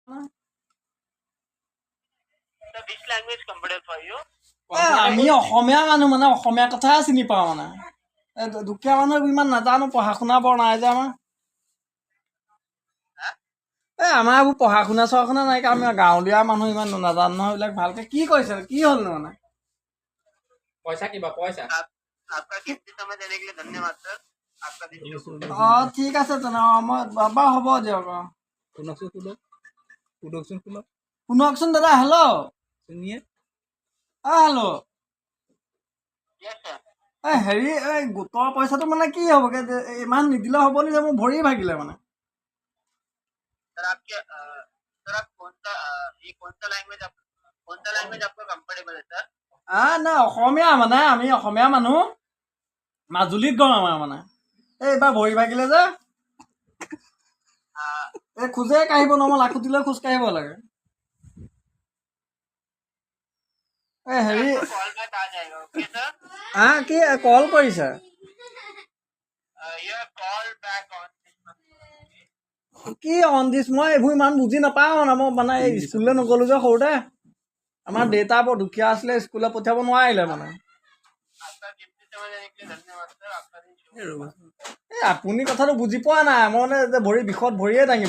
So which language comfortable for you? আমি অসমীয়া মানুহ মানে অসমীয়া কথাই চিনি পাওঁ মানে দুখীয়া মানুহ ইমান নাজানো পঢ়া শুনা বৰ নাই যে আমাৰ আমাৰ এইবোৰ পঢ়া শুনা চঢ়া শুনা নাই আমি গাঁৱলীয়া মানুহ ইমান নাজানো নহয় এইবিলাক ভালকে কি কৈছে কি হ'লনো মানে पैसा की बा पैसा आपका कीमती समय देने के लिए धन्यवाद सर आपका दिन शुभ हो। ঠিক আছে তেনে মই বাবা হ'ব দিয়ক শুনকচোন দাদা হেল্ল' सुनिए হেল্ল' Yes sir. হেৰি এই গোটৰ পইচাটো মানে কি হ'বগে ইমান নিদিলে হ'ব নি যে মোৰ ভৰি ভাগিলে মানে सर आपके सर आप कौन सा लैंग्वेज आपको कंफर्टेबल है सर? নাই অসমীয়া মানে আমি অসমীয়া মানুহ মাজুলীত গ'ম আমাৰ মানে এইবাৰ ভৰি ভাগিলে যে এই খোজে কাঢ়িব নোৱাৰো মই লাখুটিলৈ খোজ কাঢ়িব লাগে এই হেৰি कॉल बैक आ जाएगा ओके सर কি কল কৰিছে योर कॉल बैक ऑन কি অন দিছ মই এইবোৰ ইমান বুজি নাপাওঁ মই মানে এই স্কুললৈ নগ'লো যে সৰুতে আমাৰ দেউতা বৰ দুখীয়া আছিলে স্কুললৈ পঠিয়াব নোৱাৰিলে মানে आपका कीमती समय देने के लिए धन्यवाद सर आपका दिन शुभ हो। এই আপুনি কথাটো বুজি পোৱা নাই মই মানে ভৰি বিষত ভৰিয়ে দাঙিব